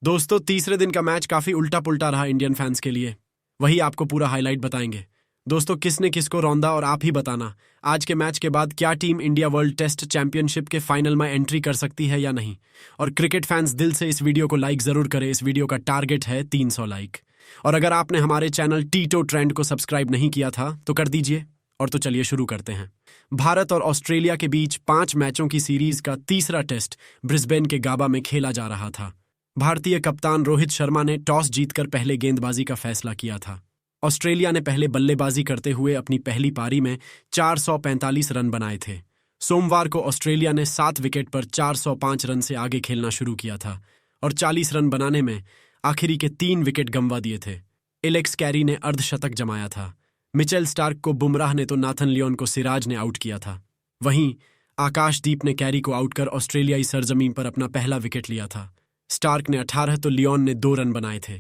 दोस्तों, तीसरे दिन का मैच काफी उल्टा पुल्टा रहा इंडियन फैंस के लिए। वही आपको पूरा हाईलाइट बताएंगे। दोस्तों, किसने किसको रौंदा और आप ही बताना। आज के मैच के बाद क्या team India world test championship के फाइनल में एंट्री कर सकती है या नहीं। और क्रिकेट फैंस दिल से इस वीडियो को लाइक जरूर करें। इस वीडियो का टारगेट है 300 लाइक। और अगर आपने हमारे चैनल टीटो ट्रेंड को सब्सक्राइब नहीं किया था तो कर दीजिए। और तो चलिए शुरू करते हैं। भारत और ऑस्ट्रेलिया के बीच 5 मैचों की सीरीज का तीसरा टेस्ट ब्रिस्बेन के गाबा में खेला जा रहा था। भारतीय कप्तान रोहित शर्मा ने टॉस जीतकर पहले गेंदबाजी का फैसला किया था। ऑस्ट्रेलिया ने पहले बल्लेबाजी करते हुए अपनी पहली पारी में 445 रन बनाए थे। सोमवार को ऑस्ट्रेलिया ने 7 विकेट पर 405 रन से आगे खेलना शुरू किया था और 40 रन बनाने में आखिरी के 3 विकेट गंवा दिए थे। एलेक्स कैरी ने अर्धशतक जमाया था। मिचेल स्टार्क को बुमराह ने तो नाथन लियोन को सिराज ने आउट किया था। वहीं आकाशदीप ने कैरी को आउट कर ऑस्ट्रेलियाई सरजमीन पर अपना पहला विकेट लिया था। स्टार्क ने 18 तो लियोन ने 2 रन बनाए थे।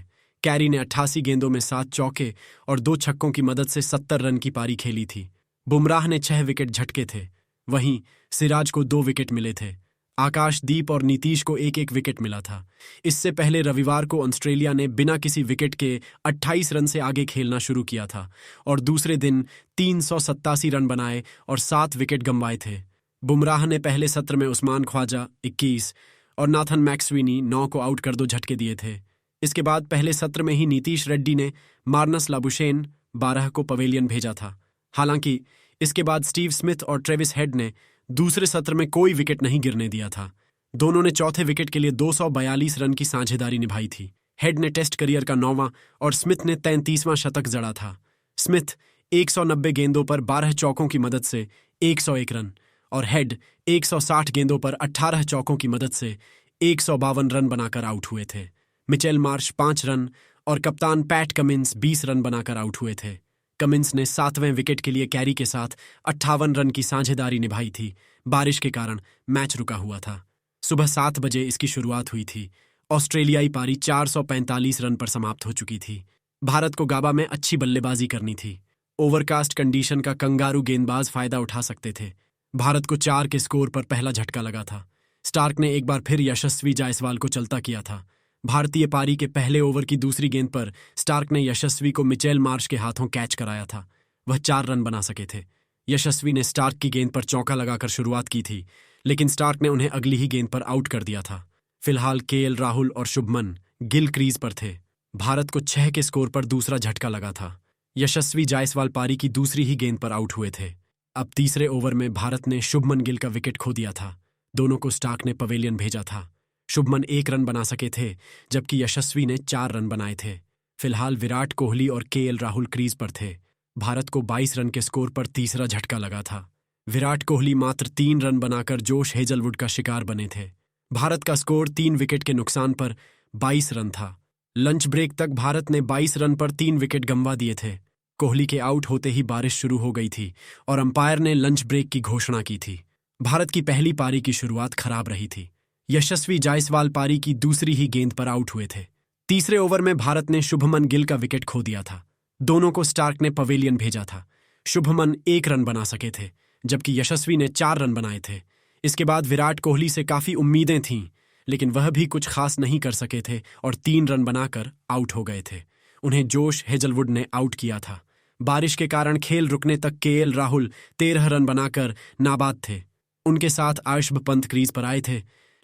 कैरी ने 88 गेंदों में 7 चौके और 2 छक्कों की मदद से 70 रन की पारी खेली थी। बुमराह ने 6 विकेट झटके थे। वहीं सिराज को 2 विकेट मिले थे। आकाशदीप और नीतीश को 1-1 विकेट मिला था। इससे पहले रविवार को ऑस्ट्रेलिया ने बिना किसी विकेट के 28 रन से आगे खेलना शुरू किया था और दूसरे दिन 387 रन बनाए और 7 विकेट गंवाए थे। बुमराह ने पहले सत्र में उस्मान ख्वाजा 21 और नाथन मैक्सवीनी 9 को आउट कर 2 झटके दिए थे। इसके बाद पहले सत्र में ही नीतीश रेड्डी ने मार्नस लाबुशेन 12 को पवेलियन भेजा था। हालांकि इसके बाद स्टीव स्मिथ और ट्रेविस हेड ने दूसरे सत्र में कोई विकेट नहीं गिरने दिया था। दोनों ने चौथे विकेट के लिए 242 रन की साझेदारी निभाई थी। हेड ने टेस्ट करियर का 9वां और स्मिथ ने 33वां शतक जड़ा था। स्मिथ 190 गेंदों पर 12 चौकों की मदद से 101 रन और हेड 160 गेंदों पर 18 चौकों की मदद से 152 रन बनाकर आउट हुए थे। मिचेल मार्श 5 रन और कप्तान पैट कमिंस 20 रन बनाकर आउट हुए थे। कमिंस ने 7वें विकेट के लिए कैरी के साथ 58 रन की साझेदारी निभाई थी। बारिश के कारण मैच रुका हुआ था। सुबह 7 बजे इसकी शुरुआत हुई थी। ऑस्ट्रेलियाई पारी 445 रन पर समाप्त हो चुकी थी। भारत को गाबा में अच्छी बल्लेबाजी करनी थी। ओवरकास्ट कंडीशन का कंगारू गेंदबाज फायदा उठा सकते थे। भारत को 4 के स्कोर पर पहला झटका लगा था। स्टार्क ने एक बार फिर यशस्वी जायसवाल को चलता किया था। भारतीय पारी के पहले ओवर की दूसरी गेंद पर स्टार्क ने यशस्वी को मिचेल मार्श के हाथों कैच कराया था। वह 4 रन बना सके थे। यशस्वी ने स्टार्क की गेंद पर चौका लगाकर शुरुआत की थी, लेकिन स्टार्क ने उन्हें अगली ही गेंद पर आउट कर दिया था। फिलहाल केएल राहुल और शुभमन गिल क्रीज पर थे। भारत को 6 के स्कोर पर दूसरा झटका लगा था। यशस्वी जायसवाल पारी की दूसरी ही गेंद पर आउट हुए थे। अब तीसरे ओवर में भारत ने शुभमन गिल का विकेट खो दिया था। दोनों को स्टार्क ने पवेलियन भेजा था। शुभमन 1 रन बना सके थे, जबकि यशस्वी ने 4 रन बनाए थे। फिलहाल विराट कोहली और केएल राहुल क्रीज पर थे। भारत को 22 रन के स्कोर पर तीसरा झटका लगा था। विराट कोहली मात्र 3 रन बनाकर जोश हेजलवुड का शिकार बने थे। भारत का स्कोर 3 विकेट के नुकसान पर 22 रन था। लंच ब्रेक तक भारत ने 22 रन पर 3 विकेट गंवा दिए थे। कोहली के आउट होते ही बारिश शुरू हो गई थी और अंपायर ने लंच ब्रेक की घोषणा की थी। भारत की पहली पारी की शुरुआत खराब रही थी। यशस्वी जायसवाल पारी की दूसरी ही गेंद पर आउट हुए थे। तीसरे ओवर में भारत ने शुभमन गिल का विकेट खो दिया था। दोनों को स्टार्क ने पवेलियन भेजा था। शुभमन 1 रन बना सके थे, जबकि यशस्वी ने 4 रन बनाए थे। इसके बाद विराट कोहली से काफी उम्मीदें थीं, लेकिन वह भी कुछ खास नहीं कर सके थे और 3 रन बनाकर आउट हो गए थे। उन्हें जोश हेजलवुड ने आउट किया था। बारिश के कारण खेल रुकने तक केएल राहुल 13 रन बनाकर नाबाद थे। उनके साथ आयुष्ब पंत क्रीज पर आए थे,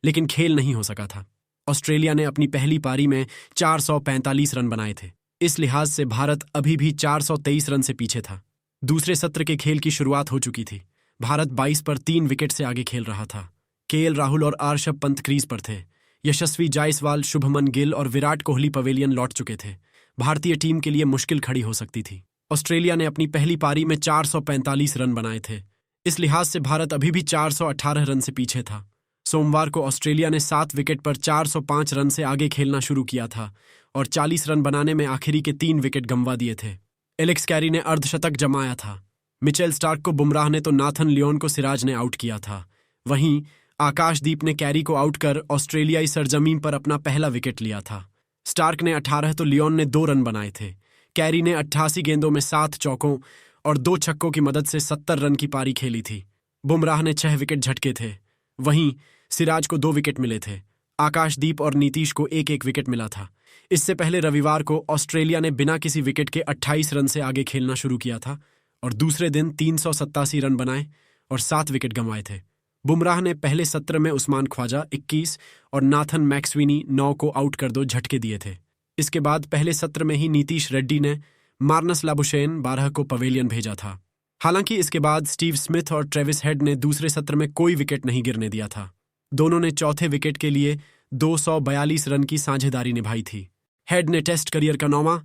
लेकिन खेल नहीं हो सका था। ऑस्ट्रेलिया ने अपनी पहली पारी में 445 रन बनाए थे। इस लिहाज से भारत अभी भी 423 रन से पीछे था। दूसरे सत्र के खेल की शुरुआत हो चुकी थी। भारत 22 पर 3 विकेट से आगे खेल रहा था। केएल राहुल और आर्षभ पंत क्रीज पर थे। यशस्वी जायसवाल, शुभमन गिल और विराट कोहली पवेलियन लौट चुके थे। भारतीय टीम के लिए मुश्किल खड़ी हो सकती थी। ऑस्ट्रेलिया ने अपनी पहली पारी में 445 रन बनाए थे। इस लिहाज से भारत अभी भी 418 रन से पीछे था। सोमवार को ऑस्ट्रेलिया ने 7 विकेट पर 405 रन से आगे खेलना शुरू किया था और 40 रन बनाने में आखिरी के 3 विकेट गंवा दिए थे। एलेक्स कैरी ने अर्धशतक जमाया था। मिचेल स्टार्क को बुमराह ने तो नाथन लियोन को सिराज ने आउट किया था। वहीं आकाशदीप ने कैरी को आउट कर ऑस्ट्रेलियाई सरजमीन पर अपना पहला विकेट लिया था। स्टार्क ने 18 तो लियोन ने 2 रन बनाए थे। कैरी ने 88 गेंदों में 7 चौकों और 2 छक्कों की मदद से 70 रन की पारी खेली थी। बुमराह ने 6 विकेट झटके थे। वहीं सिराज को 2 विकेट मिले थे। आकाशदीप और नीतीश को एक एक विकेट मिला था। इससे पहले रविवार को ऑस्ट्रेलिया ने बिना किसी विकेट के 28 रन से आगे खेलना शुरू किया था और दूसरे दिन 387 रन बनाए और 7 विकेट गंवाए थे। बुमराह ने पहले सत्र में उस्मान ख्वाजा 21 और नाथन मैक्सविनी 9 को आउट कर 2 झटके दिए थे। इसके बाद पहले सत्र में ही नीतीश रेड्डी ने मार्नस लाबुशेन 12 को पवेलियन भेजा था। हालांकि इसके बाद स्टीव स्मिथ और ट्रेविस हेड ने दूसरे सत्र में कोई विकेट नहीं गिरने दिया था। दोनों ने चौथे विकेट के लिए 242 रन की साझेदारी निभाई थी। हेड ने टेस्ट करियर का 9वां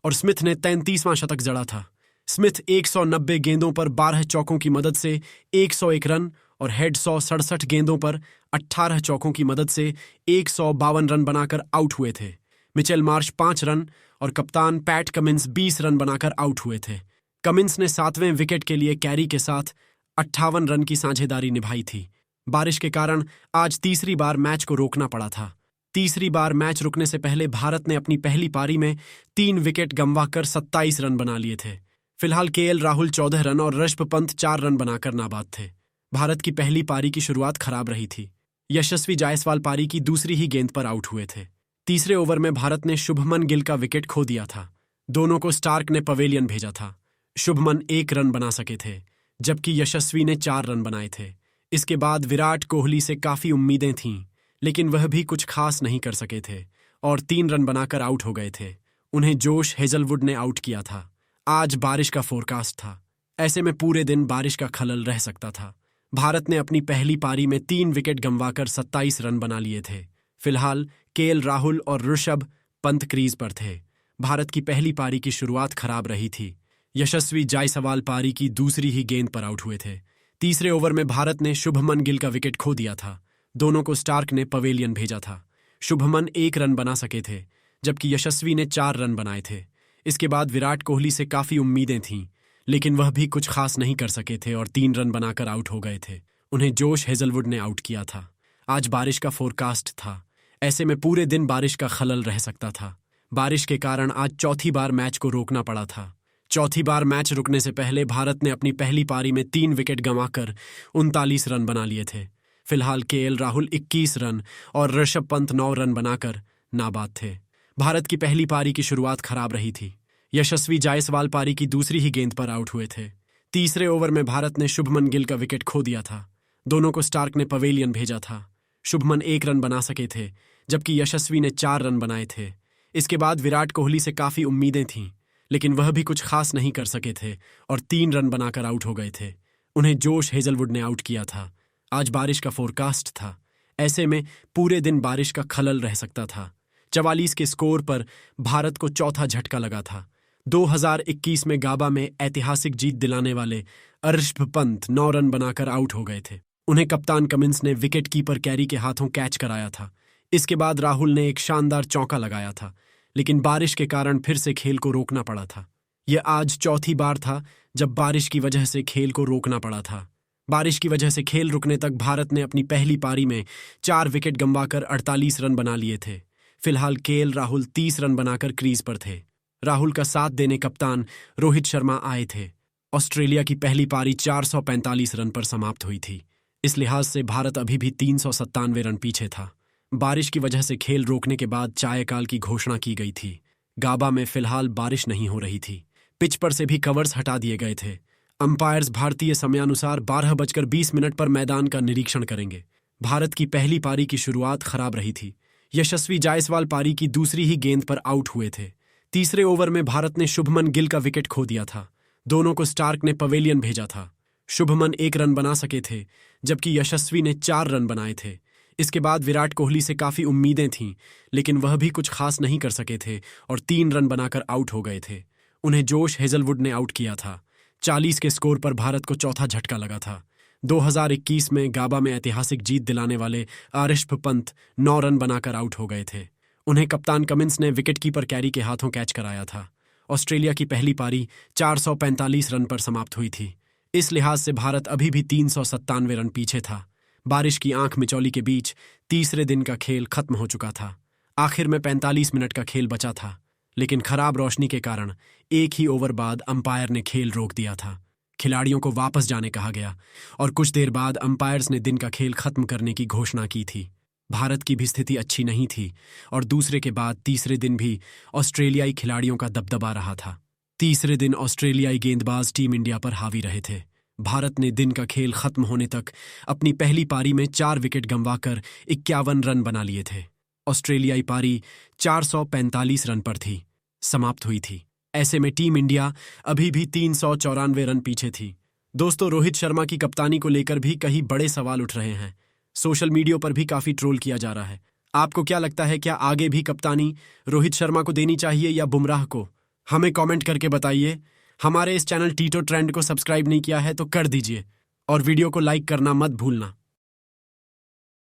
और स्मिथ ने 33वां शतक जड़ा था। स्मिथ 190 गेंदों पर 12 चौकों की मदद से 101 रन और हेड 167 गेंदों पर 18 चौकों की मदद से 152 रन बनाकर आउट हुए थे। मिचेल मार्श 5 रन और कप्तान पैट कमिंस 20 रन बनाकर आउट हुए थे। कमिंस ने 7वें विकेट के लिए कैरी के साथ 58 रन की साझेदारी निभाई थी। बारिश के कारण आज तीसरी बार मैच को रोकना पड़ा था। तीसरी बार मैच रुकने से पहले भारत ने अपनी पहली पारी में 3 विकेट गंवाकर 27 रन बना लिए थे। फिलहाल केएल राहुल 14 रन और ऋषभ पंत 4 रन बनाकर नाबाद थे। भारत की पहली पारी की शुरुआत खराब रही थी। यशस्वी जायसवाल पारी की दूसरी ही गेंद पर आउट हुए थे। तीसरे ओवर में भारत ने शुभमन गिल का विकेट खो दिया था। दोनों को स्टार्क ने पवेलियन भेजा था। शुभमन 1 रन बना सके थे जबकि यशस्वी ने 4 रन बनाए थे। इसके बाद विराट कोहली से काफी उम्मीदें थीं, लेकिन वह भी कुछ खास नहीं कर सके थे और 3 रन बनाकर आउट हो गए थे। उन्हें जोश हेजलवुड ने आउट किया था। आज बारिश का फोरकास्ट था, ऐसे में पूरे दिन बारिश का खलल रह सकता था। भारत ने अपनी पहली पारी में 3 विकेट गंवाकर 27 रन बना लिए थे। फिलहाल केएल राहुल और ऋषभ पंत क्रीज पर थे। भारत की पहली पारी की शुरुआत खराब रही थी। यशस्वी जायसवाल पारी की दूसरी ही गेंद पर आउट हुए थे। तीसरे ओवर में भारत ने शुभमन गिल का विकेट खो दिया था। दोनों को स्टार्क ने पवेलियन भेजा था। शुभमन 1 रन बना सके थे जबकि यशस्वी ने 4 रन बनाए थे। इसके बाद विराट कोहली से काफी उम्मीदें थीं, लेकिन वह भी कुछ खास नहीं कर सके थे और 3 रन बनाकर आउट हो गए थे। उन्हें जोश हेजलवुड ने आउट किया था। आज बारिश का फोरकास्ट था, ऐसे में पूरे दिन बारिश का खलल रह सकता था। बारिश के कारण आज चौथी बार मैच को रोकना पड़ा था। चौथी बार मैच रुकने से पहले भारत ने अपनी पहली पारी में 3 विकेट गंवाकर 39 रन बना लिए थे। फिलहाल केएल राहुल 21 रन और ऋषभ पंत 9 रन बनाकर नाबाद थे। भारत की पहली पारी की शुरुआत खराब रही थी। यशस्वी जायसवाल पारी की दूसरी ही गेंद पर आउट हुए थे। तीसरे ओवर में भारत ने शुभमन गिल का विकेट खो दिया था। दोनों को स्टार्क ने पवेलियन भेजा था। शुभमन 1 रन बना सके थे जबकि यशस्वी ने 4 रन बनाए थे। इसके बाद विराट कोहली से काफी उम्मीदें थीं, लेकिन वह भी कुछ खास नहीं कर सके थे और 3 रन बनाकर आउट हो गए थे। उन्हें जोश हेजलवुड ने आउट किया था। आज बारिश का फोरकास्ट था, ऐसे में पूरे दिन बारिश का खलल रह सकता था। 44 के स्कोर पर भारत को चौथा झटका लगा था। 2021 में गाबा में ऐतिहासिक जीत दिलाने वाले ऋषभ पंत 9 रन बनाकर आउट हो गए थे। उन्हें कप्तान कमिंस ने विकेट कीपर कैरी के हाथों कैच कराया था। इसके बाद राहुल ने एक शानदार चौका लगाया था, लेकिन बारिश के कारण फिर से खेल को रोकना पड़ा था। यह आज चौथी बार था जब बारिश की वजह से खेल को रोकना पड़ा था। बारिश की वजह से खेल रुकने तक भारत ने अपनी पहली पारी में 4 विकेट गंवाकर 48 रन बना लिए थे। फिलहाल केएल राहुल 30 रन बनाकर क्रीज पर थे। राहुल का साथ देने कप्तान रोहित शर्मा आए थे। ऑस्ट्रेलिया की पहली पारी 445 रन पर समाप्त हुई थी। इस लिहाज से भारत अभी भी 397 रन पीछे था। बारिश की वजह से खेल रोकने के बाद चायकाल की घोषणा की गई थी। गाबा में फिलहाल बारिश नहीं हो रही थी। पिच पर से भी कवर्स हटा दिए गए थे। अंपायर्स भारतीय समयानुसार 12:20 पर मैदान का निरीक्षण करेंगे। भारत की पहली पारी की शुरुआत खराब रही थी। यशस्वी जायसवाल पारी की दूसरी ही गेंद पर आउट हुए थे। तीसरे ओवर में भारत ने शुभमन गिल का विकेट खो दिया था। दोनों को स्टार्क ने पवेलियन भेजा था। शुभमन 1 रन बना सके थे जबकि यशस्वी ने 4 रन बनाए थे। इसके बाद विराट कोहली से काफी उम्मीदें थीं, लेकिन वह भी कुछ खास नहीं कर सके थे और 3 रन बनाकर आउट हो गए थे। उन्हें जोश हेजलवुड ने आउट किया था। 40 के स्कोर पर भारत को चौथा झटका लगा था। 2021 में गाबा में ऐतिहासिक जीत दिलाने वाले ऋषभ पंत 9 रन बनाकर आउट हो गए थे। उन्हें कप्तान कमिंस ने विकेटकीपर कैरी के हाथों कैच कराया था। ऑस्ट्रेलिया की पहली पारी 445 रन पर समाप्त हुई थी। इस लिहाज से भारत अभी भी 397 रन पीछे था। बारिश की आंख मिचौली के बीच तीसरे दिन का खेल खत्म हो चुका था। आखिर में 45 मिनट का खेल बचा था, लेकिन खराब रोशनी के कारण एक ही ओवर बाद अंपायर ने खेल रोक दिया था। खिलाड़ियों को वापस जाने कहा गया और कुछ देर बाद अंपायर्स ने दिन का खेल खत्म करने की घोषणा की थी। भारत की भी स्थिति अच्छी नहीं थी और दूसरे के बाद तीसरे दिन भी ऑस्ट्रेलियाई खिलाड़ियों का दबदबा रहा था। तीसरे दिन ऑस्ट्रेलियाई गेंदबाज टीम इंडिया पर हावी रहे थे। भारत ने दिन का खेल खत्म होने तक अपनी पहली पारी में 4 विकेट गंवाकर 51 रन बना लिए थे। ऑस्ट्रेलियाई पारी 445 रन पर थी, समाप्त हुई थी। ऐसे में टीम इंडिया अभी भी 394 रन पीछे थी। दोस्तों, रोहित शर्मा की कप्तानी को लेकर भी कई बड़े सवाल उठ रहे हैं। सोशल मीडिया पर भी काफी ट्रोल किया जा रहा है। आपको क्या लगता है, क्या आगे भी कप्तानी रोहित शर्मा को देनी चाहिए या बुमराह को? हमें कमेंट करके बताइए। हमारे इस चैनल टीटो ट्रेंड को सब्सक्राइब नहीं किया है तो कर दीजिए और वीडियो को लाइक करना मत भूलना।